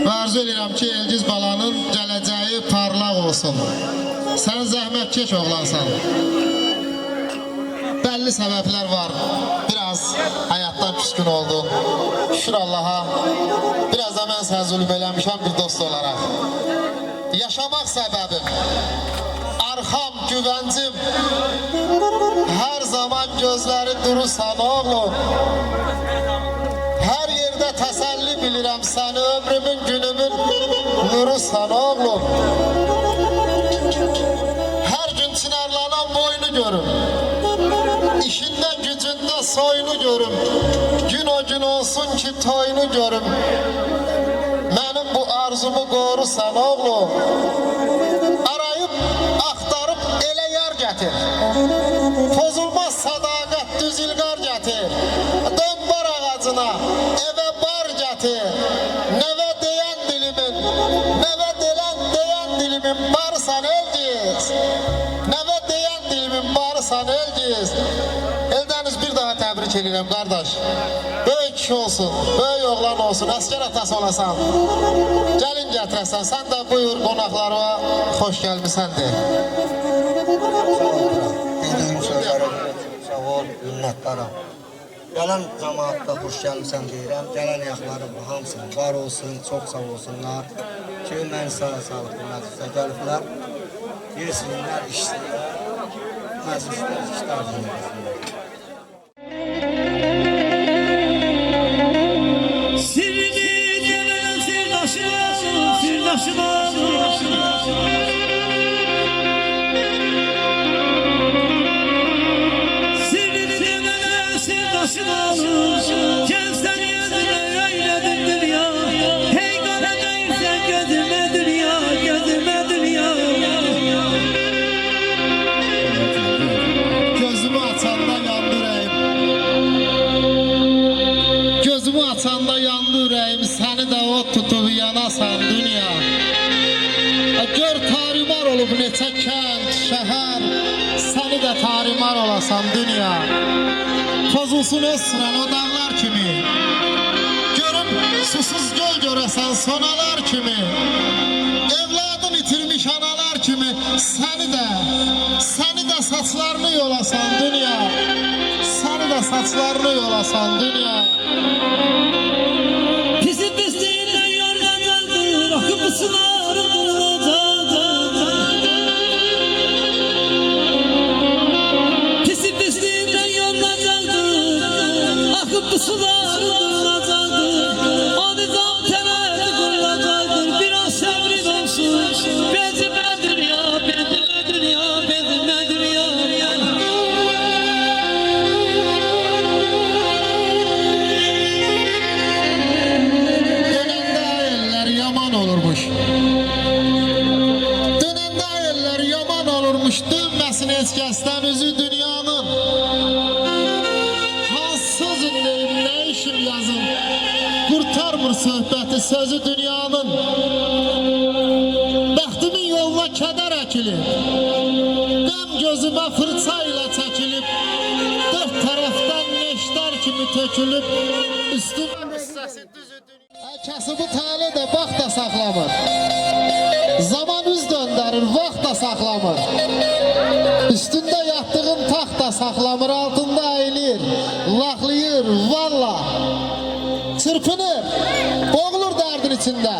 Və arzu edirəm ki, Elgiz balanın gələcəyi parlaq olsun. Sən zəhmətkeş oğlansan. Bəlli səbəblər var. Biraz həyatdan küskün oldun. Şükür Allaha. Biraz da mən sənə zulüm eləmişəm bir dost olaraq. Yaşamaq səbəbim, arxam, güvəncim, hər zaman gözləri durursan oğlum. Hər yerdə təsəlli bilirəm səni, ömrümün, günümün nurusan oğlum. Hər gün çınarlanan boynu görüm, işində, gücündə soyunu görüm. Gün o gün olsun ki toyunu görüm. Mənim bu arzumu qorusan oğlum. Arayıb, axtarıb elə yar gətir. Pozulmaz sadaqət düz ilqar gətir. Dön bar ağacına, evə bar gətir. Nəvə deyən dilimin barısan Elgiz. Nəvə deyən dilimin barısan Elgiz. Eldəniz bir daha təbrik edirəm qardaş. Böyük kişi olsun, böyük oğlan olsun, əskər atası olasan. Gəlin gətirəsən, sən də buyur qonaqlarına xoş gəlmisən de. Sağ ol, minnətdaram. Gələn cəmaatda xoş gəlmisən deyirəm. Gələn yaxlarım hamısını var olsun, çox sağ olsunlar. Ki, məni sağlıqlı məclisə gəliblər. Yesinlər, işləyirlər. Məclislər, işlər dinləsinlər. Gözümü açanda yandı ürəyim, səni də o tutub yanasan dünya. Gör tarimar olub neçə kənd, şəhər, səni də tarimar olasan dünya. Pozulsun öz sırən o dağlar kimi, görüm susuz göl görəsən sonalar kimi. Evladın itirmiş analar kimi, səni də saçlarını yolasan dünya. Səni də saçlarını yolasan dünya. Pisi pisliğinden yorganacaktır, akıp sularım olacaktır. Pisi pisliğinden yorganacaktır, akıp sularım olacaktır. O nizam tenayeti kurulacaktır, biraz sabrin olsun. Bezmedir ya, bezmedir ya, bezmedir ya. Dönəndə ayellər yaman olurmuş, dönməsin heç kəsdən üzü dünyanın. Hansı sözün deyim, nə işim yazım, qurtarmır söhbəti sözü dünyanın. Bəxtimin yoluna kədər əkilib, qəm gözümə fırça ilə çəkilib, dörd tərəfdən neşter kimi tökülüb, üstümə hissəsi düzü dünya. Kəsibi tale də vaxt da saxlamır, zaman üz döndərir, vaxt da saxlamır. Üstündə yatdığın taxt da saxlamır, altında əyilir, laxlayır, valla. Çırpınır, boğulur dərdin içində.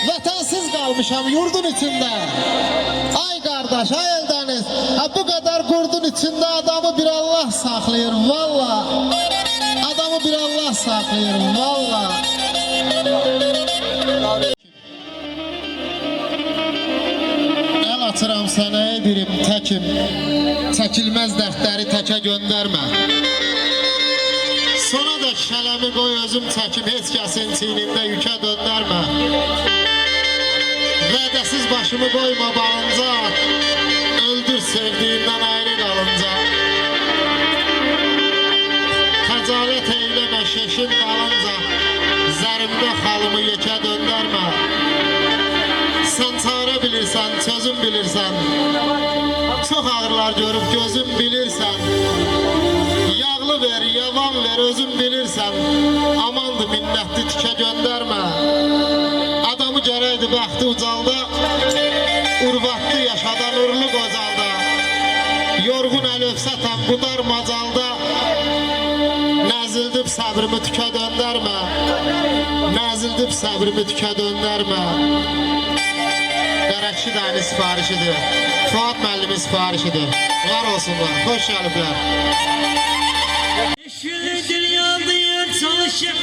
Vətənsiz qalmışam yurdun içində. Ay qardaş, ay Eldəniz, bu qədər qurdun içində adamı bir Allah saxlayır, valla. Adamı bir Allah saxlayır, valla. El açıram sənə edirəm təkim, çəkilməz dərdləri təkə göndərmə. Sona da şələmi qoy özüm çəkim, heç kəsin çiynində yükə döndərmə. Vədəsiz başımı qoyma balınca, öldür sevdiğindən ayrı qalınca. Xəcalət eyləmə şeşin qalınca, zərimdə xalımı yekə döndərmə. Sən çarə bilirsən, sözün bilirsən, çox ağırlar görüb gözün bilirsən. Yağlı ver, yavan ver, özün bilirsən, amandı minnətli tikə göndərmə. gərəkdi bəxti ucalda, urvatlı yaşadan urlu qocalda, yorğun əlövsətəm qudar macalda, nəzildib səbrimi tükə döndərmə, nəzildib səbrimi tükə döndərmə. Qərəkçi dəni sifarişidir, Fuad müəllimin sifarişidir. Var olsunlar, xoş gəliblər. Şülüdür yaldır çalışıp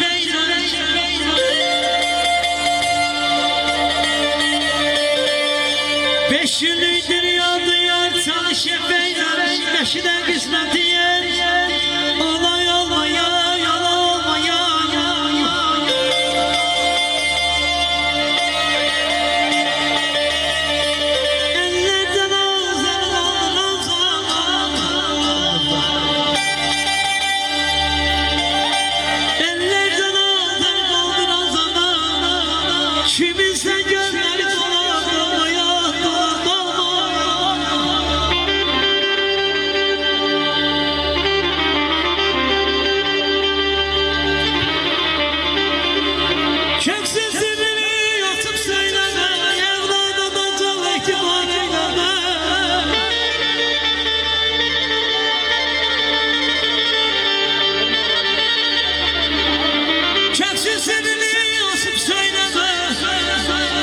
Beşülüdür yaldır çalışıp Beşide kısmeti yer Olay olmaya yol olmaya Ellerden ağzın Ellerden ağzın kaldıran zaman Kiminse gözleri dolmaya Köksüz sirrini yatıp söyleme Evlada da can ihtimal eyleme Köksüz sirrini yatıp söyleme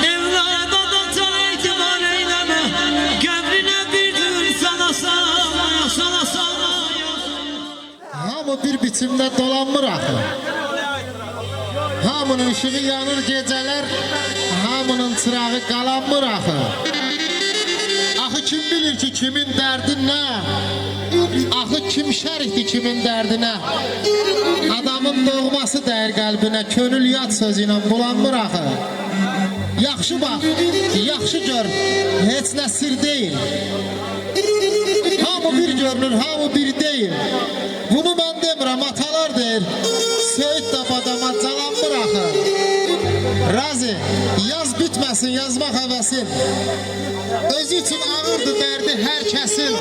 Evlada da can ihtimal eyleme Qəbrine bir dür sana sağmaya sana sağmaya Hamı bir biçimdə dolanmır axı. Hamının ışığı yanır gecələr, hamının çırağı qalanmır axı. Axı kim bilir ki kimin dərdi nə? Axı kim şərihdir kimin dərdinə? Adamın doğması dəyər qəlbinə, könül yad sözü ilə bulanmır axı. Yaxşı bax, yaxşı gör, heç nə sir deyil. Hamı bir görünür, hamı bir deyil. Bunu mən demirəm, atalar deyir. Söyüd də badama calanmır axı. Razi, yaz bitməsin, yazmaq həvəsin. Özü üçün ağırdır dərdi hər kəsin.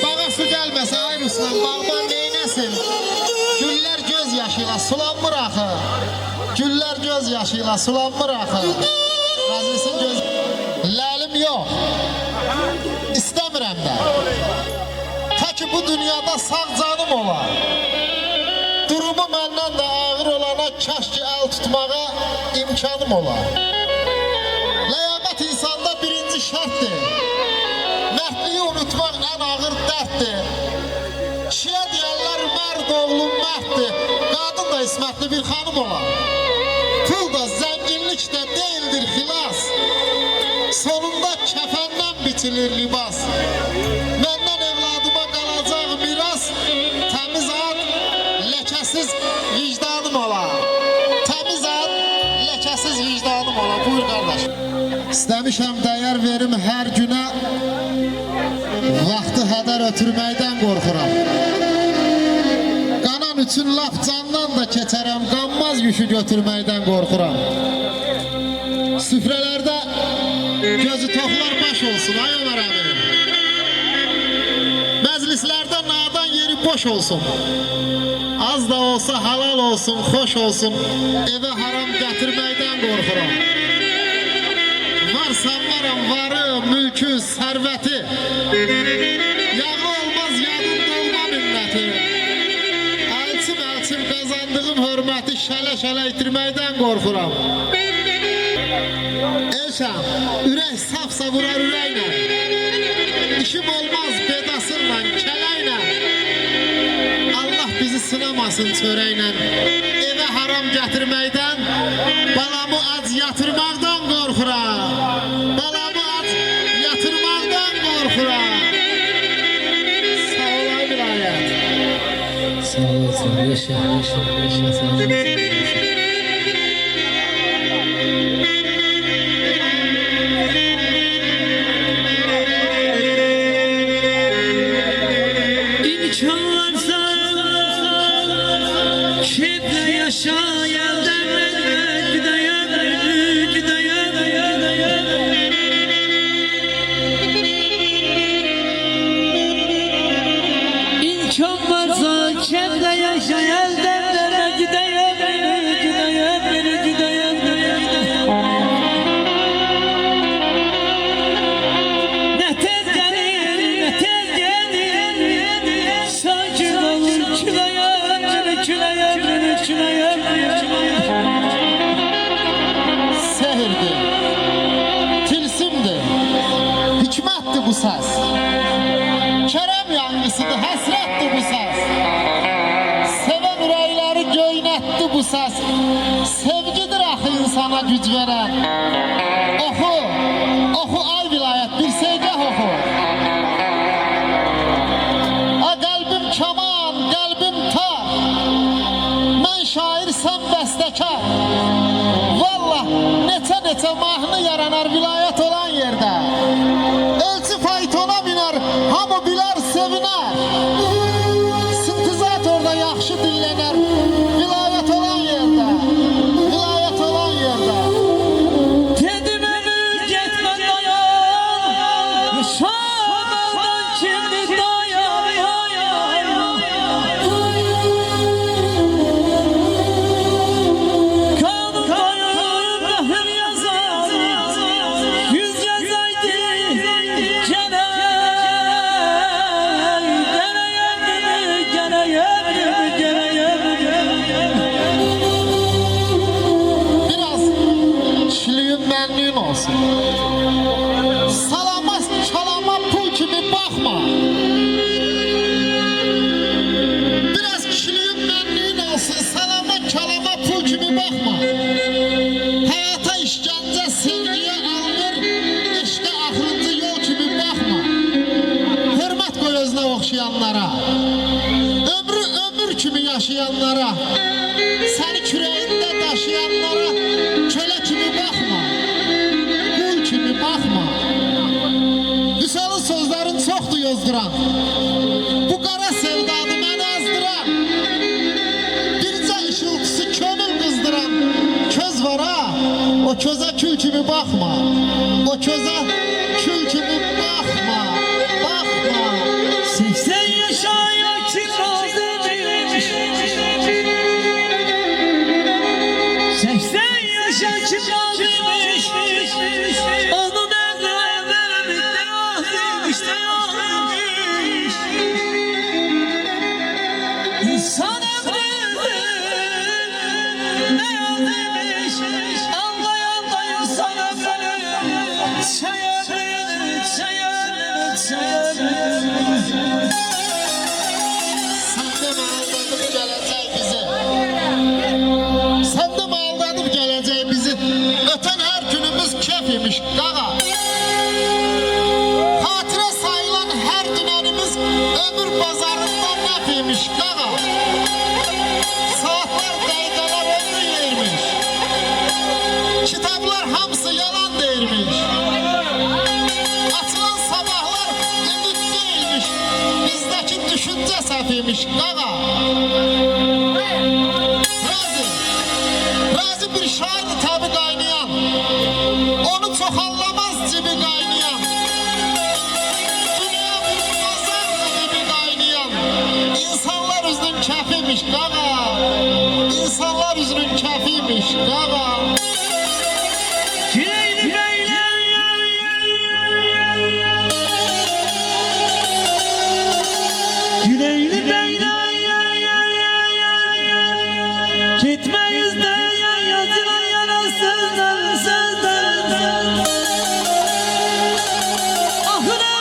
Bağa su gəlməsə ay Ruslan, bağban neynəsin? Güllər göz yaşıyla sulanmır axı. Güllər göz yaşıyla sulanmır axı. Razisin göz... Ləlim yox. İstəmirəm də. Ta ki bu dünyada sağ canım olar. Durumu məndən də ağır olana kaş ki əl tutmağa imkanım olar. Ləyaqət insanda birinci şərtdir. Mərdliyi unutmaq ən ağır dərddir. Kişiyə deyərlər mərd oğlum mərddir. Qadın da ismətli bir xanım olar. Pul da zənginlik də deyildir xilas. Sonunda kəfəndən biçilir libas. Məndən evladıma qalacaq miras. Təmiz ad, ləkəsiz vicdanım ola. Təmiz ad, ləkəsiz vicdanım ola. Buyur qardaş. İstəmişəm dəyər verim hər günə. Vaxtı hədər ötürməkdən qorxuram. Qanan üçün laf candan da keçərəm. Qanmaz yükü götürməkdən qorxuram. Süfrələrdə gözü toxlar baş olsun ay Ömər əmi. Məclislərdə nadan yeri boş olsun. Az da olsa halal olsun, xoş olsun. Evə haram gətirməkdən qorxuram. Varsa varam varı, mülkü, sərvəti. Yağı olmaz yadın dolma minnəti. Əlçim qazandığım hörməti şələ-şələ itirməkdən qorxuram. Elşan, ürək safsa vurar ürəklə. İşim olmaz bedasınla, kələklə. Allah bizi sınamasın çörəklə. Evə haram gətirməkdən, balamı ac yatırmaqdan qorxuram. Balamı ac yatırmaqdan qorxuram. Sağ olay vilayət. Sağ olasın, yaşa, yaşa, yaşa, sağ olasın. İmkan varsa şehirde yaşa yerden gideyim İmkan varsa şehirde yaşa yerden gideyim sana güc verən. Oxu, oxu ay vilayət, bir segah oxu. A qəlbim kaman, qəlbim tar. Mən şair, sən bəstəkar. Vallah, neçə mahnı yaranar vilayət olan yerdə. Elçi faytona biner, hamı bilər, sevinər. Sintizat orada yaxşı dinlənər. Vilayət olan yerdə, vilayət olan yerdə. Dedim ömür getmə dayan, yaşamadan kimdi dayan. Kanun dayanında hür yazar, yüz yazaydı gene. Biraz kişiliğin memnun olsun. Salama çalama pul kimi bakma. Biraz kişiliğin memnun olsun. Salama çalama pul kimi bakma. Hayata işkence sevgiye alınır. İşte ahırıncı yol kimi bakma. Hürmet koy özüne okşayanlara. Ömür kimi yaşayanlara. Seni küreğinde taşıyanlara köle kimi bakma, kul kimi bakma. Vüsalın sözlerin çoxdur yozduran, bu qara sevdanı məni azdıran. Bircə işıltısı könül qızdıran köz var ha, o közə kül kimi bakma, o közə kül kimi bakma, bakma. 80 yaşayan kim razı demiş, 80 yaşayan kim razı demiş, onun evlenmelerinde ah demiş de ah demiş. İnsan ömrü ne yol demiş, anlayan da insan ömrü. Çayırın, çayırın, çayırın. Sen de mi aldanıp geleceği bizi? Öten her günümüz kef imiş qağa. Hatıra sayılan her dünenimiz ömür pazarından nef imiş qağa. Saatler, dəqiqələr ömrü yermiş. Kitaplar hamısı yalan değilmiş. Açılan sabahlar ümit değilmiş. Bizdeki düşünce sefiymiş qağa. Razı bir şahidi tabi kaynayan, onu çok anlamaz cibi kaynayan. Dünya bir pazar gibi kaynayan, insanlar üzünün kefiymiş qağa. İnsanlar üzünün kefiymiş qağa. Yüreğini beyle, yüreğini beyle, gitmeyiz de yazılan yarasızdan sözden. Ahıra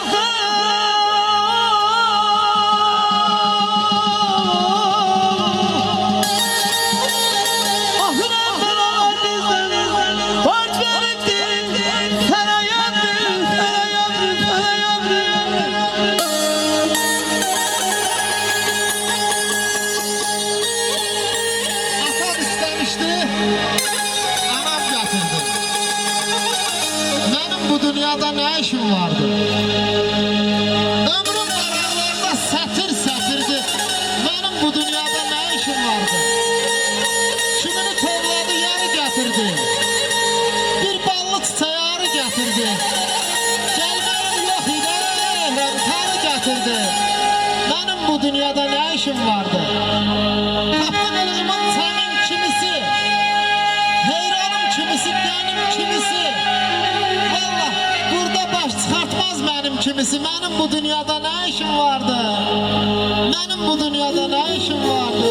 kalan bizden, borç veripti, ferayattı, ferayattı, ferayattı. Atam istemişti, anam getirdi. Benim bu dünyada ne işim vardı? Ömrüm aralarında sətir sətirdi. Benim bu dünyada ne işim vardı? Kimini tovladı, yarı getirdi. Bir ballı çiçeği arı getirdi. Gelmeyim yok idi, tarı getirdi. Benim bu dünyada ne işim vardı? Tapdım elimin senin kimisi, heyranım kimisi, benim kimisi. Valla burada baş çıkartmaz benim kimisi. Benim bu dünyada ne işim vardı? Benim bu dünyada ne işim vardı?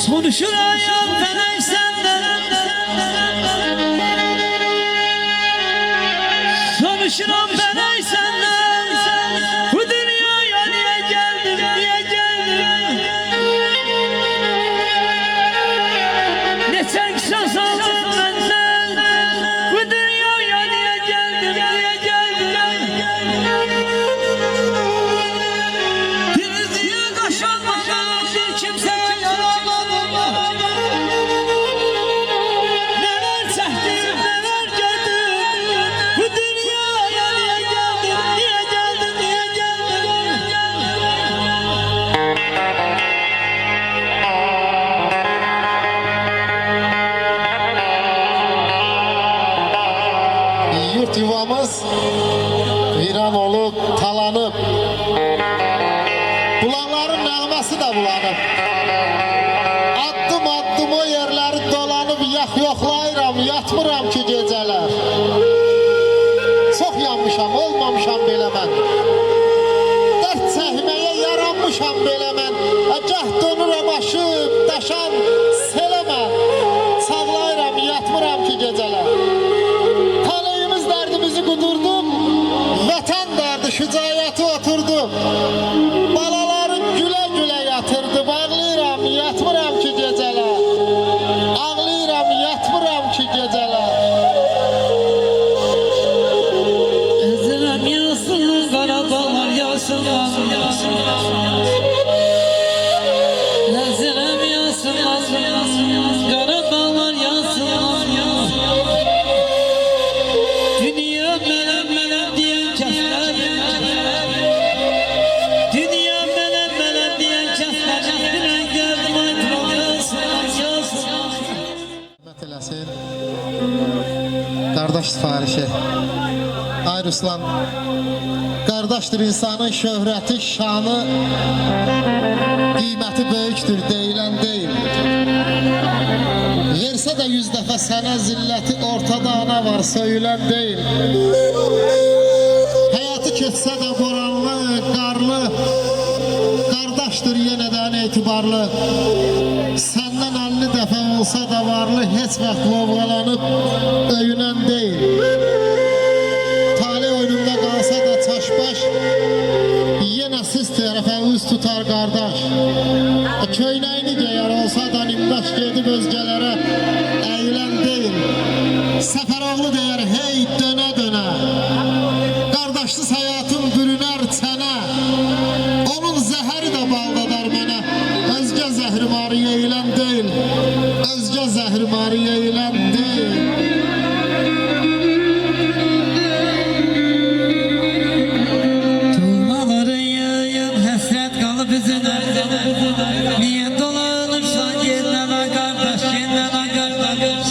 Konuşur ayağım felek senden, konuşurum felek senden. Bu dünyaya niye geldim, niye geldim? bayaq yoxlayıram, yatmıram ki gecələr. Çox yanmışam, olmamışam belə mən. Dərd çəkməyə yaranmışam belə mən. Gah dönürəm aşıb, daşan seləmə. Çağlayıram, yatmıram ki gecələr. Taleyimiz dərdimizi qudurdum, vətən dərdi şücaəti oturdu. Balaların gülə-gülə yatırdı, bağlayıram, yatmıram ki gecələr. Ağlayıram, yatmıram ki gecələr. Ezilem yasın, kara dağlar yasın, ezilem yasın, kara dağlar yasın. Dünya melem melem diyen kesler, dünya melem melem diyen kesler. Bir geldim aytram yasın. Hürmet eləsin. Qardaş sifarişi. Ay Ruslan, qardaşdır insanın şöhrəti, şanı, qiyməti böyükdür, deyilən deyil. Versə də 100 dəfə sənə zilləti, ortada ana var, söyülən deyil. Həyatı keçsə də boranlı, qarlı, qardaşdır yenədən etibarlı. Səndən 50 dəfə olsa da varlı, heç vaxt lovğalanıb öyünən deyil. Talih oyununda qalsa da çaşbaş, yenə siz tərəfə üz tutar qardaş. Köynəyini geyər olsa da nimdaş gedib özgələrə əyilən deyil. Səfəroğlu deyər hey dönə dönə, qardaşsız həyatım bürünər çənə. Onun zəhəri də baldadar mənə, özgə zəhrimarı yeyilən deyil, özgə zəhrimarı yeyilən deyil. Tulmaları yayın həsrət qalıb üzünə. Niyə dolanırsan yenə lan qardaş, yenə lan qardaş.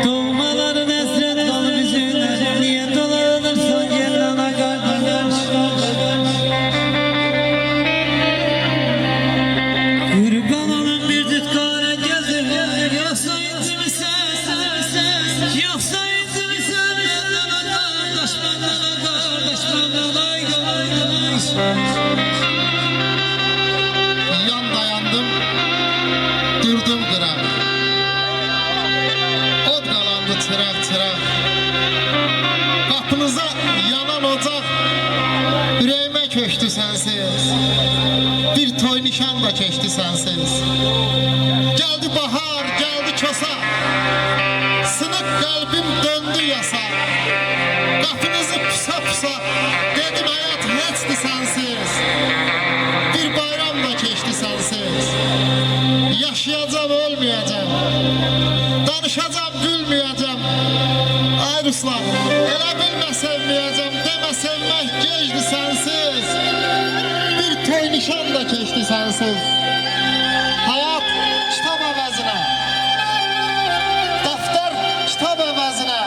Tulmaların həsrət qalıb üzünə. Niyə dolanırsan yenə lan qardaş. Qurban olum bir cüt qara gözüm, yoxsa incimisən, yoxsa incimisən, məndən qardaş, məndən qardaş, məndən ay qardaş. Yan dayandım, durdum qıram. Od qalandı çıraq çıraq. Qapınıza yanan ocaq, ürəyimə köçdü sənsiz. Bir toy nişan da keçdi sənsiz. Gəldi bahar, gəldi kosa, sınıq qəlbim döndü yasa. Qapınızı pusa pusa, dedim həyat heçdi sənsiz. Bir bayram da keçdi sənsiz. Yaşayacam, ölməyəcəm. Danışacam, gülməyəcəm. Ay Ruslan, elə bilmə sevməyəcəm. Demə sevmək gecdi sənsiz. Bir toy nişan da keçdi sənsiz. Hayat kitab əvəzinə, dəftər kitab əvəzinə,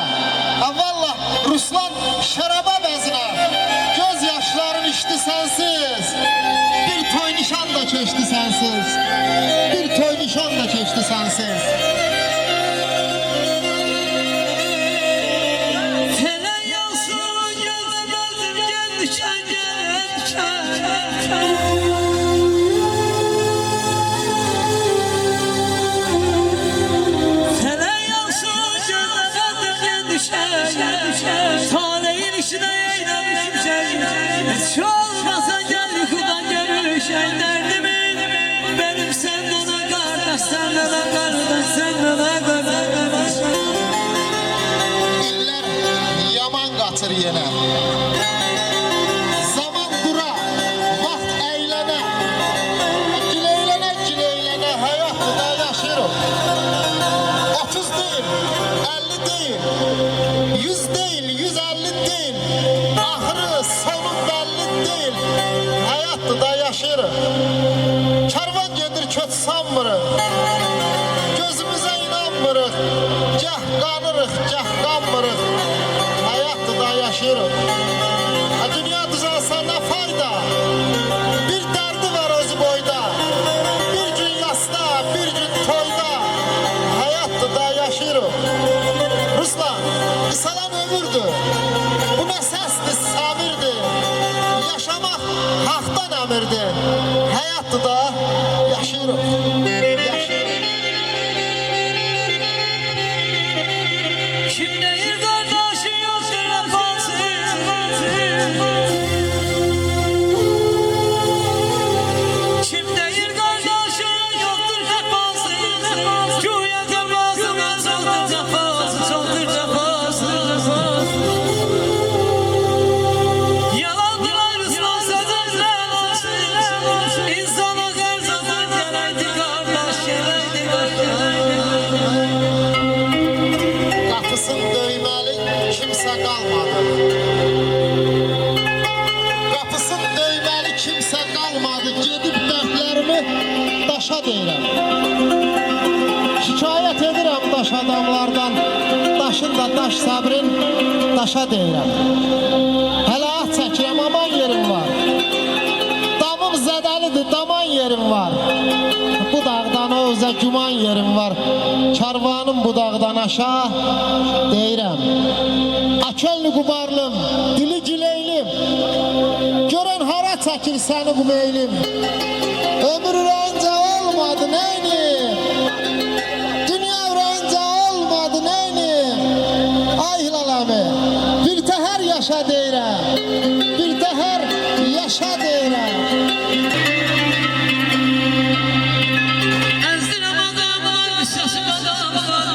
vallah Ruslan şərab əvəzinə, göz yaşların içdi sənsiz. Bir toy nişan da keçdi sənsiz. Bir toy nişan da keçdi sənsiz. Fələk yansın gözüm özüm gel düşən gel düşən. Fələk yansın gözüm özüm gel düşən. Taleyin işinə eyləmişim şey. Heç olmasa gel yuxudan görüşən dərdimin. Benim səndən qardaş, səndən qardaş, səndən qardaş. İllər yaman qaçır yenə. Zaman dura, vaxt əylənə. Gileylənə, gileylənə, həyatı da yaşayırıq. 30 deyil, 50 deyil, 100 deyil, 150 deyil. Axırı, sonu bəlli deyil. Həyatı da yaşayırıq. Karvan gedir, köç sanmırıq. Gözümüzə inanmırıq. Gah qanırıq, gah qanmırıq. Həyatı da yaşayırıq. Dünya düzəlsə nə fayda? Bir dərdi var özü əmirdi. Həyatdır da, yaşayırıq. Kim deyir kardeşin yoktur vefasız? Kim deyir kardeşin yoktur vefasız? Güya cefasına çoktur cefası, çoktur cefası. Yalandır ayrısına sözler olsun. İnsana her zaman gerekti kardeş, gerekti Qapısın döyməli kimsə qalmadı. Qapısın döyməli kimsə qalmadı. Gedib dərdlərimi daşa deyirəm. Şikayət edirəm daş adamlardan. Daşın da daş səbrin daşa deyirəm. Hələ ah çəkirəm, aman yerim var. Damım zədəlidir, daman yerim var. Bu dağdan o üzə güman yerim var. Karvanım bu dağdan aşağı deyirəm. Akölü qubarlım, dili gileylim. Görən hara çəkir səni bu meylim. Ömür ürəyincə olmadı neynim. Dünya ürəyincə olmadı neynim. Ay hilaləmi, bir təhər yaşa deyirəm. Bir təhər yaşa deyirəm. Ezdirəm adamlar, şaşır adamlar.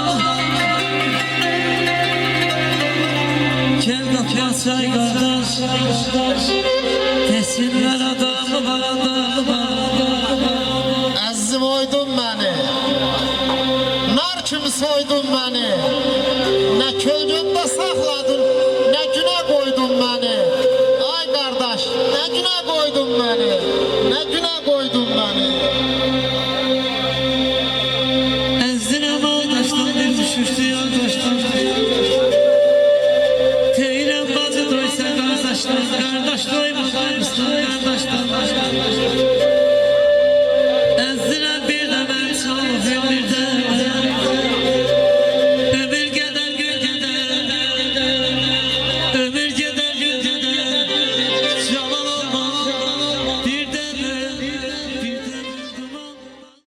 Gel kapıya çay kardeş, desinler adamı var, adamı var. Əzizim oydun məni. Nar kimi soydun məni. Nə kölgəndə saxladın, nə günə qoydun məni. Ay qardaş, nə günə qoydun məni.